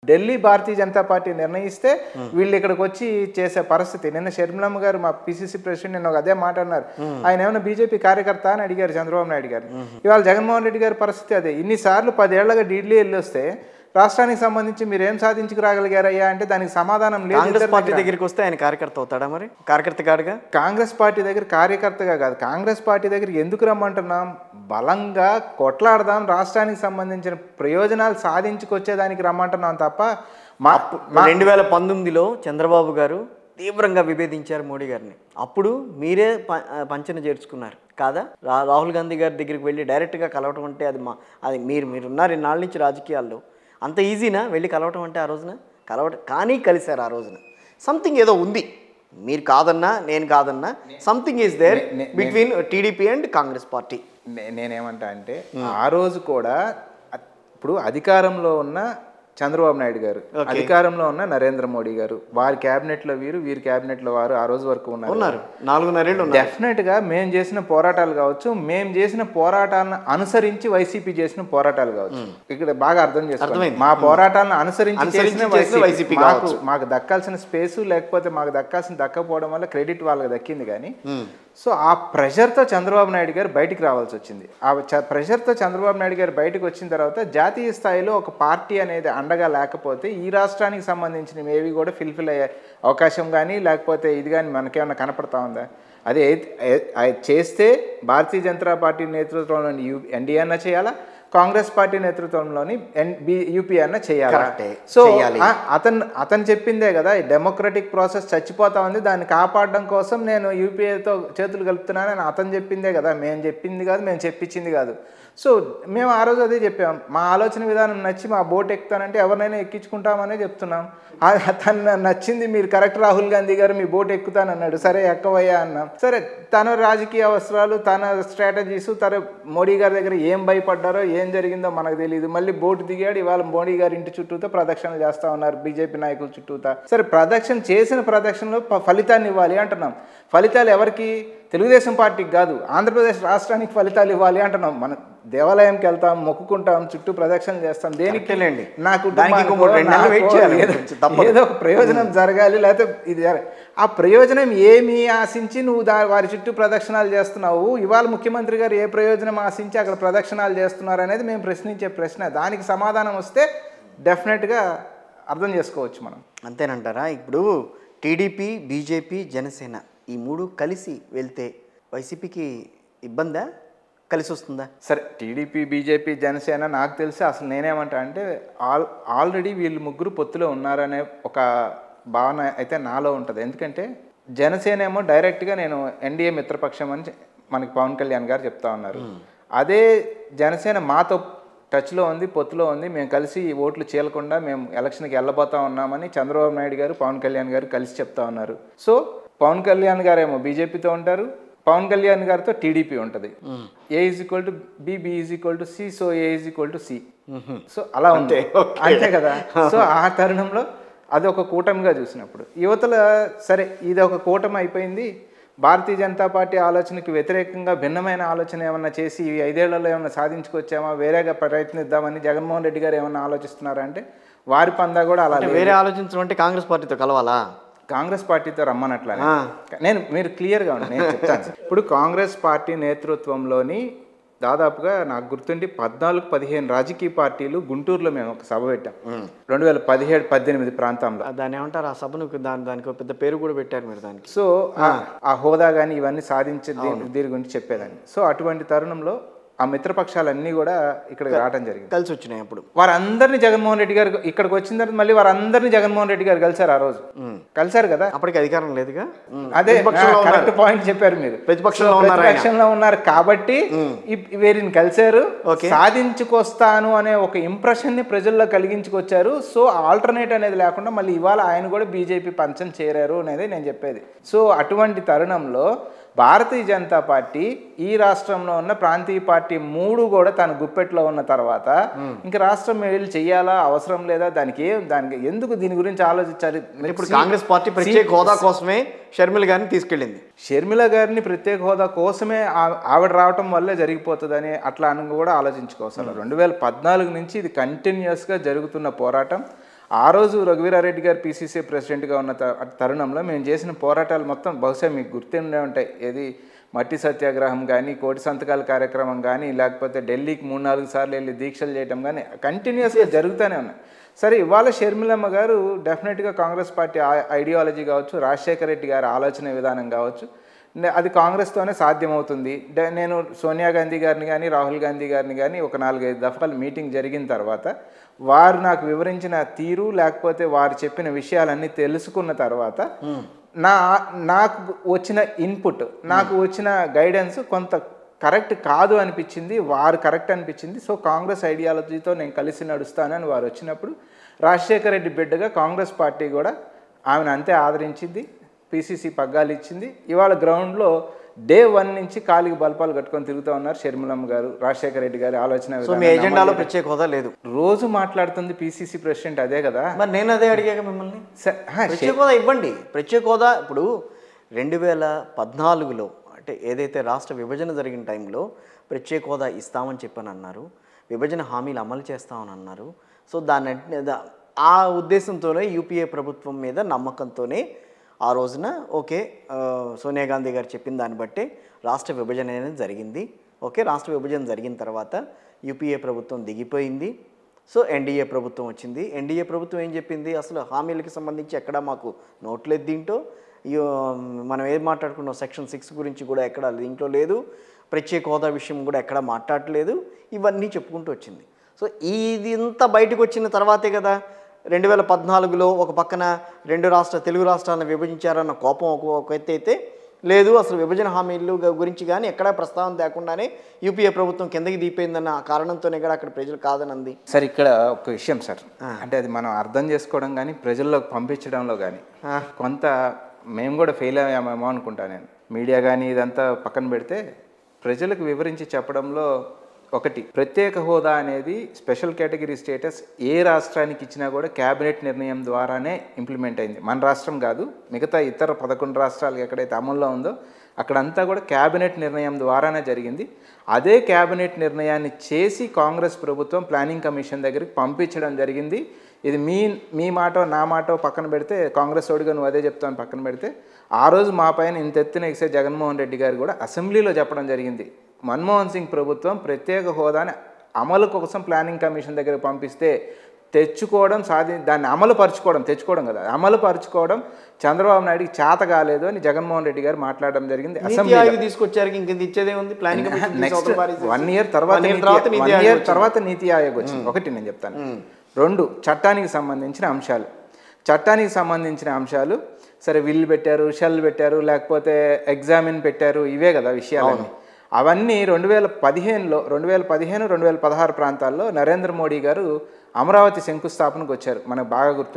Delhi Bharatiya Janata party నిర్ణయిస్తే వీళ్ళు ఇక్కడికి వచ్చి చేసే పరిస్థితి. నిన్న షర్మిలమ్మ గారు మా పిసిసి ప్రెసిడెంట్ నిన్న అదే మాట అన్నారు. ఆయన ఏమైనా బీజేపీ కార్యకర్త అని అడిగారు చంద్రబాబు నాయుడు గారు. ఇవాళ జగన్మోహన్ రెడ్డి గారి పరిస్థితి అదే. ఇన్నిసార్లు 10 ఏళ్లుగా ఢిల్లీ వెళ్ళి వస్తే రాష్ట్రానికి సంబంధించి మీరు ఏం సాధించుకురాగలిగారయ్యా అంటే దానికి సమాధానం లేదు. కాంగ్రెస్ పార్టీ దగ్గరికి వస్తే ఆయన కార్యకర్త అవుతాడా? మరి కార్యకర్త కాడుగా. కాంగ్రెస్ పార్టీ దగ్గర కార్యకర్తగా కాదు, కాంగ్రెస్ పార్టీ దగ్గరికి ఎందుకు రమ్మంటున్నాం? బలంగా కొట్లాడదాం, రాష్ట్రానికి సంబంధించిన ప్రయోజనాలు సాధించుకొచ్చేదానికి రమ్మంటున్నాం తప్ప 2019లో చంద్రబాబు గారు తీవ్రంగా విభేదించారు మోడీ గారిని. అప్పుడు మీరే పంచన చేర్చుకున్నారు కాదా? రాహుల్ గాంధీ గారి దగ్గరికి వెళ్ళి డైరెక్ట్గా కలవటం అంటే అది మీరున్నారు ఇన్నాళ్ళ నుంచి రాజకీయాల్లో. అంత ఈజీనా వెళ్ళి కలవటం అంటే? ఆ రోజున కానీ కలిశారు ఆ రోజున. సంథింగ్ ఏదో ఉంది, మీరు కాదన్నా నేను కాదన్నా, something is there between TDP and Congress party. నేనేమంటా అంటే ఆ రోజు కూడా ఇప్పుడు అధికారంలో ఉన్న చంద్రబాబు నాయుడు గారు, అధికారంలో ఉన్న నరేంద్ర మోడీ గారు, వారి క్యాబినెట్ లో వీరి క్యాబినెట్ లో వారు ఆ రోజు వరకు ఉన్నారు. 4.5 ఏళ్ళు. డెఫినెట్ గా మేము చేసిన పోరాటాలు కావచ్చు, మేము చేసిన పోరాటాలను అనుసరించి వైసీపీ చేసిన పోరాటాలు కావచ్చు, ఇక్కడ బాగా అర్థం చేసుకోండి. మా పోరాటాలను అనుసరించి చేసిన వైసీపీ మాకు దక్కాల్సిన స్పేసు లేకపోతే మాకు దక్కపోవడం వల్ల క్రెడిట్ వాళ్ళకి దక్కింది. కానీ సో ఆ ప్రెషర్తో చంద్రబాబు నాయుడు గారు బయటికి రావాల్సి వచ్చింది. ఆ ప్రెషర్తో చంద్రబాబు నాయుడు గారు బయటకు వచ్చిన తర్వాత జాతీయ స్థాయిలో ఒక పార్టీ అనేది అండగా లేకపోతే ఈ రాష్ట్రానికి సంబంధించినవి ఏవి కూడా ఫిల్ఫిల్ అయ్యే అవకాశం కానీ లేకపోతే ఇది కానీ మనకేమన్నా కనపడతా ఉందా? అదే చేస్తే భారతీయ జనతా పార్టీ నేతృత్వంలోని ఎన్డీఏ అన్న చేయాలా, కాంగ్రెస్ పార్టీ నేతృత్వంలోని యూపీఏ అన్న చేయాలి. సో అతను చెప్పిందే కదా, ఈ డెమోక్రటిక్ ప్రాసెస్ చచ్చిపోతా ఉంది, దాన్ని కాపాడడం కోసం నేను యూపీఏతో చేతులు కలుపుతున్నానని అతను చెప్పిందే కదా, మేము చెప్పింది కాదు, మేము చెప్పించింది కాదు. సో మేము ఆ రోజు అదే చెప్పాం. మా ఆలోచన విధానం నచ్చి మా బోట్ ఎక్కుతానంటే ఎవరినైనా ఎక్కించుకుంటామనే చెప్తున్నాం. తను నచ్చింది, మీరు కరెక్ట్ రాహుల్ గాంధీ గారు మీ బోట్ ఎక్కుతానన్నాడు, సరే ఎక్కవయ్యా అన్నాం. సరే తన రాజకీయ అవసరాలు, తన స్ట్రాటజీస్, తన మోడీ గారి దగ్గర ఏం భయపడ్డారో ఏం జరిగిందో మనకు తెలియదు. మళ్ళీ బోటు దిగాడు. ఇవాళ మోడీ గారి ఇంటి చుట్టూతో ప్రదక్షిణలు చేస్తూ ఉన్నారు బీజేపీ నాయకుల చుట్టూతా. సరే ప్రదక్షిణ చేసిన ప్రదక్షిణలో ఫలితాన్ని ఇవ్వాలి అంటున్నాం. ఫలితాలు ఎవరికి? తెలుగుదేశం పార్టీకి కాదు, ఆంధ్రప్రదేశ్ రాష్ట్రానికి ఫలితాలు ఇవ్వాలి అంటున్నాం. మనం దేవాలయంకి వెళ్తాం, మొక్కుకుంటాం, చుట్టూ ప్రదక్షిణలు చేస్తాం. దేనికి? నాకు ఏదో ఒక ప్రయోజనం జరగాలి, లేకపోతే ఇది ఆ ప్రయోజనం ఏమి ఆశించి నువ్వు వారి చుట్టూ ప్రదక్షిణాలు చేస్తున్నావు? ఇవాళ ముఖ్యమంత్రి గారు ఏ ప్రయోజనం ఆశించి అక్కడ ప్రదక్షిణాలు చేస్తున్నారు అనేది మేము ప్రశ్నించే ప్రశ్న. దానికి సమాధానం వస్తే డెఫినెట్గా అర్థం చేసుకోవచ్చు మనం. అంతేనంటారా? ఇప్పుడు టీడీపీ, బీజేపీ, జనసేన ఈ 3 కలిసి వెళ్తే వైసీపీకి ఇబ్బందా, కలిసి వస్తుందా? సరే టీడీపీ, బీజేపీ, జనసేన నాకు తెలిసి అసలు నేనేమంటా అంటే ఆల్రెడీ వీళ్ళు ముగ్గురు పొత్తులో ఉన్నారనే ఒక భావన అయితే నాలో ఉంటుంది. ఎందుకంటే జనసేన ఏమో డైరెక్ట్గా నేను ఎన్డీఏ మిత్రపక్షం అని మనకి పవన్ కళ్యాణ్ గారు చెప్తా ఉన్నారు. అదే జనసేన మాతో టచ్లో ఉంది, పొత్తులో ఉంది, మేము కలిసి ఈ ఓట్లు చీలకుండా మేము ఎలక్షన్కి వెళ్ళబోతా ఉన్నామని చంద్రబాబు నాయుడు గారు, పవన్ కళ్యాణ్ గారు కలిసి చెప్తా ఉన్నారు. సో పవన్ కళ్యాణ్ గారు ఏమో బీజేపీతో ఉంటారు, పవన్ కళ్యాణ్ గారితో టీడీపీ ఉంటుంది. ఏ = బి, బి = సి, సో ఏ = సి. సో అలా ఉంది అంతే కదా. సో ఆ తరుణంలో అది ఒక కూటమిగా చూసినప్పుడు యువతల సరే ఇది ఒక కూటమి అయిపోయింది, భారతీయ జనతా పార్టీ ఆలోచనకి వ్యతిరేకంగా భిన్నమైన ఆలోచన ఏమన్నా చేసి ఈ 5 ఏళ్లలో ఏమన్నా సాధించుకొచ్చామా, వేరేగా ప్రయత్నిద్దామని జగన్మోహన్ రెడ్డి గారు ఏమన్నా ఆలోచిస్తున్నారా అంటే వారి పందా కూడా అలా. వేరే ఆలోచించడం అంటే కాంగ్రెస్ పార్టీతో కలవాలా? కాంగ్రెస్ పార్టీతో రమ్మనట్లా మీరు క్లియర్గా ఉండండి, నేను చెప్తాను. ఇప్పుడు కాంగ్రెస్ పార్టీ నేతృత్వంలోని దాదాపుగా నాకు గుర్తుండి 14-15 రాజకీయ పార్టీలు గుంటూరులో మేము ఒక సభ పెట్టాం 2017-18 ప్రాంతంలో. దాన్ని ఏమంటారు ఆ సభను? దానికి పెద్ద పేరు కూడా పెట్టారు మీరు దానికి. సో ఆ హోదా కానీ ఇవన్నీ సాధించే దీని గురించి చెప్పేదాన్ని. సో అటువంటి తరుణంలో ఆ మిత్రపక్షాలన్నీ కూడా ఇక్కడికి రావడం జరిగింది, కలిసి వచ్చినాయి. అప్పుడు వారందరినీ జగన్మోహన్ రెడ్డి గారు ఇక్కడికి వచ్చిన తర్వాత మళ్ళీ వారందరినీ జగన్మోహన్ రెడ్డి గారు కలిసారు. ఆ రోజు కలిసారు కదా, అప్పటికి అధికారం లేదుగా. అదే కరెక్ట్ పాయింట్ చెప్పారు మీరు. ప్రతిపక్షంలో ఉన్నారు కాబట్టి వీరిని కలిశారు, సాధించుకొస్తాను అనే ఒక ఇంప్రెషన్ ని ప్రజల్లో కలిగించుకొచ్చారు. సో ఆల్టర్నేట్ అనేది లేకుండా మళ్ళీ ఇవాళ ఆయన కూడా బీజేపీ పంచం చేరారు అనేది నేను చెప్పేది. సో అటువంటి తరుణంలో భారతీయ జనతా పార్టీ ఈ రాష్ట్రంలో ఉన్న ప్రాంతీయ పార్టీ 3 కూడా తన గుప్పెట్లో ఉన్న తర్వాత ఇంకా రాష్ట్రం వీళ్ళు చెయ్యాలా, అవసరం లేదా, దానికి ఎందుకు దీని గురించి ఆలోచించాలి? ఇప్పుడు కాంగ్రెస్ పార్టీ ప్రత్యేక హోదా కోసమే షర్మిల గారిని తీసుకెళ్ళింది. షర్మిల గారిని ప్రత్యేక హోదా కోసమే ఆవిడ రావటం వల్లే జరిగిపోతుందని అట్లా అని కూడా ఆలోచించుకోవాలి. 2014 నుంచి ఇది కంటిన్యూస్గా జరుగుతున్న పోరాటం. ఆ రోజు రఘువీరారెడ్డి గారు పిసిసి ప్రెసిడెంట్గా ఉన్న తరుణంలో మేము చేసిన పోరాటాలు మొత్తం బహుశా మీకు గుర్తుండే ఉంటాయి. ఏది మట్టి సత్యాగ్రహం కానీ, కోటి సంతకాల కార్యక్రమం కానీ, లేకపోతే ఢిల్లీకి 3-4 సార్లు వెళ్ళి దీక్షలు చేయడం కానీ కంటిన్యూస్గా జరుగుతూనే ఉన్నాయి. సరే, ఇవాళ షర్మిలమ్మ గారు డెఫినెట్గా కాంగ్రెస్ పార్టీ ఐడియాలజీ కావచ్చు, రాజశేఖర రెడ్డి గారి ఆలోచన విధానం కావచ్చు, అది కాంగ్రెస్తోనే సాధ్యమవుతుంది. నేను సోనియా గాంధీ గారిని కానీ, రాహుల్ గాంధీ గారిని కానీ ఒక 4-5 దఫాలు మీటింగ్ జరిగిన తర్వాత వారు నాకు వివరించిన తీరు, లేకపోతే వారు చెప్పిన విషయాలన్నీ తెలుసుకున్న తర్వాత నాకు వచ్చిన ఇన్పుట్, నాకు వచ్చిన గైడెన్స్ కొంత కరెక్ట్ కాదు అనిపించింది, వారు కరెక్ట్ అనిపించింది. సో కాంగ్రెస్ ఐడియాలజీతో నేను కలిసి నడుస్తానని వారు వచ్చినప్పుడు రాజశేఖర రెడ్డి బిడ్డగా కాంగ్రెస్ పార్టీ కూడా ఆమెను అంతే ఆదరించింది, పిసిసి పగ్గాలు ఇచ్చింది. ఇవాళ గ్రౌండ్లో డే 1 నుంచి కాలికి బల్పాలు కట్టుకొని తిరుగుతూ ఉన్నారు షర్మిలమ్మ గారు, రాజశేఖర రెడ్డి గారి ఆలోచన. మీ ఎజెండాలో ప్రత్యేక హోదా లేదు, రోజు మాట్లాడుతుంది పిసిసి ప్రెసిడెంట్ అదే కదా. మరి నేను అదే అడిగాక మిమ్మల్ని, ప్రత్యేక హోదా ఇవ్వండి. ప్రత్యేక హోదా ఇప్పుడు 2014లో అంటే ఏదైతే రాష్ట్ర విభజన జరిగిన టైంలో ప్రత్యేక హోదా ఇస్తామని చెప్పని అన్నారు, విభజన హామీలు అమలు చేస్తామని అన్నారు. సో ఆ ఉద్దేశంతోనే యూపీఏ ప్రభుత్వం మీద నమ్మకంతోనే ఆ రోజున ఓకే సోనియా గాంధీ గారు చెప్పిన దాన్ని బట్టి రాష్ట్ర విభజన అనేది జరిగింది. ఓకే, రాష్ట్ర విభజన జరిగిన తర్వాత యూపీఏ ప్రభుత్వం దిగిపోయింది. సో ఎన్డీఏ ప్రభుత్వం వచ్చింది. ఎన్డీఏ ప్రభుత్వం ఏం చెప్పింది, అసలు హామీలకి సంబంధించి ఎక్కడా మాకు నోట్లేదు, దీంట్లో మనం ఏం మాట్లాడుకున్నాం సెక్షన్ 6 గురించి కూడా ఎక్కడ దీంట్లో లేదు, ప్రత్యేక హోదా విషయం కూడా ఎక్కడ మాట్లాడలేదు, ఇవన్నీ చెప్పుకుంటూ వచ్చింది. సో ఇది ఇంత బయటకు వచ్చిన తర్వాతే కదా 2014లో ఒక పక్కన తెలుగు రాష్ట్రాలను విభజించారన్న కోపం ఒక ఎత్తు అయితే, లేదు అసలు విభజన హామీలు గురించి కానీ ఎక్కడా ప్రస్తావన లేకుండానే యూపీఏ ప్రభుత్వం కిందకి దిగిపోయిందన్న కారణంతోనే కూడా అక్కడ ప్రజలు కాదనంది. సార్, ఇక్కడ ఒక విషయం సార్, అంటే అది మనం అర్థం చేసుకోవడం కానీ ప్రజల్లోకి పంపించడంలో కానీ కొంత మేము కూడా ఫెయిల్ అయ్యామేమో అనుకుంటా నేను. మీడియా కానీ ఇదంతా పక్కన పెడితే ప్రజలకు వివరించి చెప్పడంలో ఒకటి, ప్రత్యేక హోదా అనేది స్పెషల్ కేటగిరీ స్టేటస్ ఏ రాష్ట్రానికి ఇచ్చినా కూడా క్యాబినెట్ నిర్ణయం ద్వారానే ఇంప్లిమెంట్ అయింది. మన రాష్ట్రం కాదు, మిగతా ఇతర 11 రాష్ట్రాలకు ఎక్కడైతే అమల్లో ఉందో అక్కడంతా కూడా క్యాబినెట్ నిర్ణయం ద్వారానే జరిగింది. అదే క్యాబినెట్ నిర్ణయాన్ని చేసి కాంగ్రెస్ ప్రభుత్వం ప్లానింగ్ కమిషన్ దగ్గరికి పంపించడం జరిగింది. ఇది మీ మాటో నా మాటో పక్కన పెడితే, కాంగ్రెస్ ఓడిగా నువ్వు అదే చెప్తాను పక్కన పెడితే, ఆ రోజు మా పైన ఇంత ఎత్తున ఎక్సే జగన్మోహన్ రెడ్డి గారు కూడా అసెంబ్లీలో చెప్పడం జరిగింది, మన్మోహన్ సింగ్ ప్రభుత్వం ప్రత్యేక హోదాని అమలు కోసం ప్లానింగ్ కమిషన్ దగ్గర పంపిస్తే తెచ్చుకోవడం దాన్ని తెచ్చుకోవడం కదా, అమలు పరుచుకోవడం చంద్రబాబు నాయుడికి చేత కాలేదు అని జగన్మోహన్ రెడ్డి గారు మాట్లాడడం జరిగింది. అసెంబ్లీకి తీసుకొచ్చారు, ఇంక ఇచ్చేదే ఉంది. నెక్స్ట్ 1 ఇయర్ తర్వాత నీతి ఆయోగ్ వచ్చింది. ఒకటి నేను చెప్తాను. 2 చట్టానికి సంబంధించిన అంశాలు సరే, విల్ పెట్టారు, షెల్ పెట్టారు, లేకపోతే ఎగ్జామిన్ పెట్టారు, ఇవే కదా విషయాలన్నీ. అవన్నీ 2015-2016 ప్రాంతాల్లో నరేంద్ర మోడీ గారు అమరావతి శంకుస్థాపనకు వచ్చారు, మనకు బాగా గుర్తు.